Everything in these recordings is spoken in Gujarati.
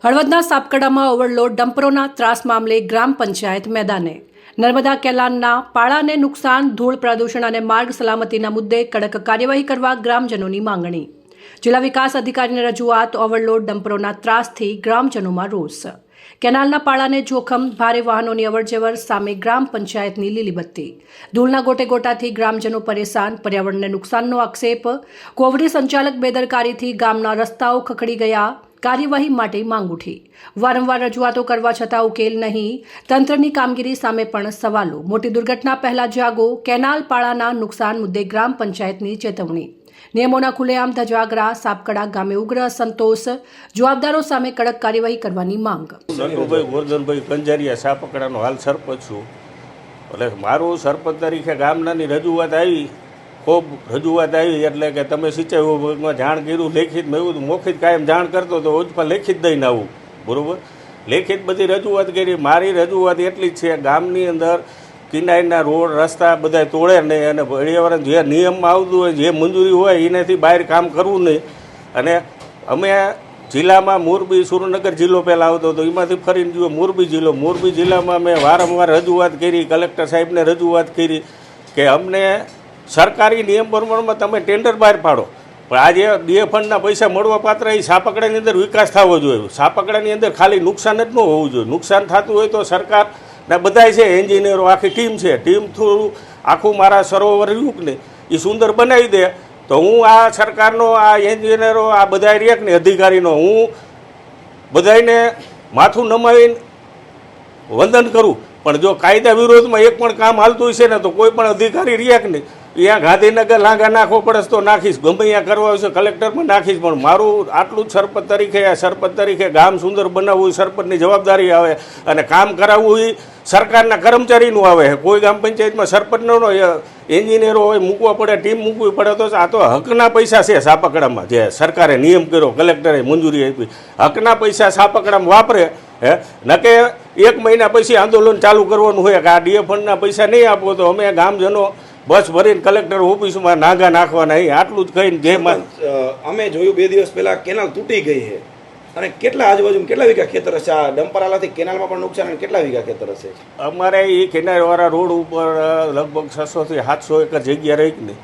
હળવદના સાપકડામાં ઓવરલોડ ડમ્પરોના ત્રાસ મામલે ગ્રામ પંચાયત મેદાને નર્મદા કેનાલના પાળાને નુકસાન, ધૂળ પ્રદૂષણ અને માર્ગ સલામતીના મુદ્દે કડક કાર્યવાહી કરવા ગ્રામજનોની માંગણી. જિલ્લા વિકાસ અધિકારીની રજૂઆત. ઓવરલોડ ડમ્પરોના ત્રાસથી ગ્રામજનોમાં રોષ. કેનાલના પાળાને જોખમ, ભારે વાહનોની અવરજવર સામે ગ્રામ પંચાયતની લીલીબત્તી. ધૂળના ગોટે ગોટાથી ગ્રામજનો પરેશાન, પર્યાવરણને નુકસાનનો આક્ષેપ. કોવિડ સંચાલક બેદરકારીથી ગામના રસ્તાઓ ખખડી ગયા. કાર્યવાહી માટે માંગ ઉઠી. વારંવાર રજૂઆતો કરવા છતાં ઉકેલ નહીં. તંત્રની કામગીરી સામે પણ સવાલો. મોટી દુર્ઘટના પહેલા જાગો. કેનાલ પાળાના નુકસાન મુદ્દે ગ્રામ પંચાયતની ચેતવણી. નિયમોના ખુલ્લેઆમ ધજાગરા. સાપકડા ગામે ઉગ્ર અસંતોષ. જવાબદારો સામે કડક કાર્યવાહી કરવાની માંગ. નટુભાઈ ગોરધનભાઈ કંજારિયા, સાપકડાનો હાલ સરપંચ છું. એટલે મારું સરપંચ તરીકે ગામનાની રજૂઆત આવી, ખૂબ રજૂઆત આવી એટલે કે તમે સિંચાઈ વિભાગમાં જાણ કર્યું, લેખિત મેં એવું મૌખિક કાયમ જાણ કરતો તો પણ લેખિત દઈને આવું, બરાબર. લેખિત બધી રજૂઆત કરી. મારી રજૂઆત એટલી જ છે, ગામની અંદર કિનારીના રોડ રસ્તા બધા તોડે નહીં અને પર્યાવરણ જે નિયમમાં આવતું હોય, જે મંજૂરી હોય એનાથી બહાર કામ કરવું નહીં. અને અમે જિલ્લામાં મોરબી, સુરેન્દ્રનગર જિલ્લો પહેલાં આવતો હતો, એમાંથી ફરીને જુઓ મોરબી જિલ્લો. મોરબી જિલ્લામાં મેં વારંવાર રજૂઆત કરી, કલેક્ટર સાહેબને રજૂઆત કરી કે અમને સરકારી નિયમ પ્રમાણમાં તમે ટેન્ડર બહાર પાડો. પણ આજે ડીએ ફંડના પૈસા મળવા પાત્ર એ સાપકડાની અંદર વિકાસ થવો જોઈએ. સાપકડાની અંદર ખાલી નુકસાન જ ન હોવું જોઈએ. નુકસાન થતું હોય તો સરકારના બધાય છે, એન્જિનિયરો આખી ટીમ છે, ટીમ થ્રુ આખું મારા સરોવર યુગને એ સુંદર બનાવી દે તો હું આ સરકારનો, આ એન્જિનિયરો, આ બધા રેકને અધિકારીનો હું બધાને માથું નમાવીને વંદન કરું. પણ જો કાયદા વિરોધમાં એક પણ કામ હાલતું હશે ને તો કોઈ પણ અધિકારી રેક નહીં. અહીંયા ગાંધીનગર લાંગા નાખવો પડે તો નાખીશ, ગમે અહીંયા કરવા આવશે કલેક્ટરમાં નાખીશ. પણ મારું આટલું જ સરપંચ તરીકે, આ સરપંચ તરીકે ગામ સુંદર બનાવવું એ સરપંચની જવાબદારી આવે અને કામ કરાવવું એ સરકારના કર્મચારીનું આવે. કોઈ ગ્રામ પંચાયતમાં સરપંચનો એન્જિનિયરો હોય, મૂકવા પડે, ટીમ મૂકવી પડે. તો આ તો હકના પૈસા છે સાપકડામાં, જે સરકારે નિયમ કર્યો, કલેક્ટરે મંજૂરી આપી, હકના પૈસા સાપકડામાં વાપરે. નકે એક મહિના પછી આંદોલન ચાલુ કરવાનું હોય કે આ ડીએ ફંડના પૈસા નહીં આપો તો અમે ગામજનો બસ ભરીને કલેક્ટર ઓફિસમાં નાગા નાખવાના. આટલું જ કહીને જે અમે જોયું 2 દિવસ પહેલા કેનાલ તૂટી ગઈ છે અને કેટલા આજુબાજુ કેટલા વીઘા ખેતર હશે? આ ડમ્પર આલાથી કેનાલમાં પણ નુકસાન અને કેટલા વીઘા ખેતર હશે? અમારે એ કિનારીવાળા રોડ ઉપર લગભગ 600 થી 700 એકર જગ્યા રહી ને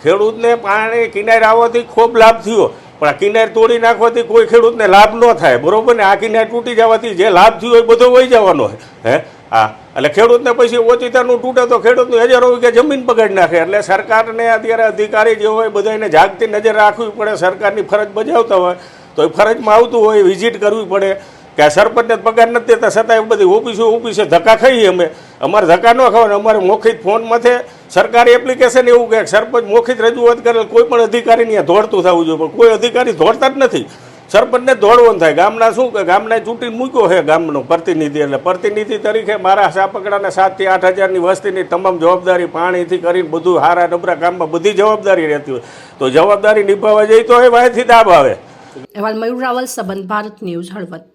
ખેડૂતને પાણી કિનારે આવવાથી ખૂબ લાભ થયો. પણ આ કિનાર તોડી નાખવાથી કોઈ ખેડૂતને લાભ ન થાય, બરોબર ને. આ કિનાર તૂટી જવાથી જે લાભ થયો એ બધો વહી જવાનો હે. હા, એટલે ખેડૂતને પછી ઓચિતાનું તૂટે તો ખેડૂતનું હજારો વીઘા જમીન બગાડી નાખે. એટલે સરકારને અત્યારે અધિકારી જે હોય બધાને જાગતી નજર રાખવી પડે. સરકારની ફરજ બજાવતા હોય તો એ ફરજમાં આવતું હોય વિઝિટ કરવી પડે કે આ સરપંચને પગાર નથી દેતા છતાં એ બધી ઓફિસે ધક્કા ખાઈએ. અમારે ધક્કા ન ખાવાને. અમારે મૌખિક ફોનમાંથી સરકારી એપ્લિકેશન એવું કે સરપંચ મૌખિક રજૂઆત કરે કોઈ પણ અધિકારીને દોડતું થવું જોઈએ. પણ કોઈ અધિકારી દોડતા જ નથી. સરપંચને દોડવાનું થાય. ગામના શું કે ગામના ચૂંટી મૂક્યો છે ગામનો પ્રતિનિધિ. એટલે પ્રતિનિધિ તરીકે મારા સાપકડાને 7 થી 8 હજારની વસ્તીની તમામ જવાબદારી, પાણીથી કરીને બધું હારા નબળા કામમાં બધી જવાબદારી રહેતી હોય. તો જવાબદારી નિભાવવા જઈએ તો એ વાંચી દાબ આવે. અહેવાલ મયુર રાવલ, સંબંધ ભારત ન્યૂઝ, હળવદ.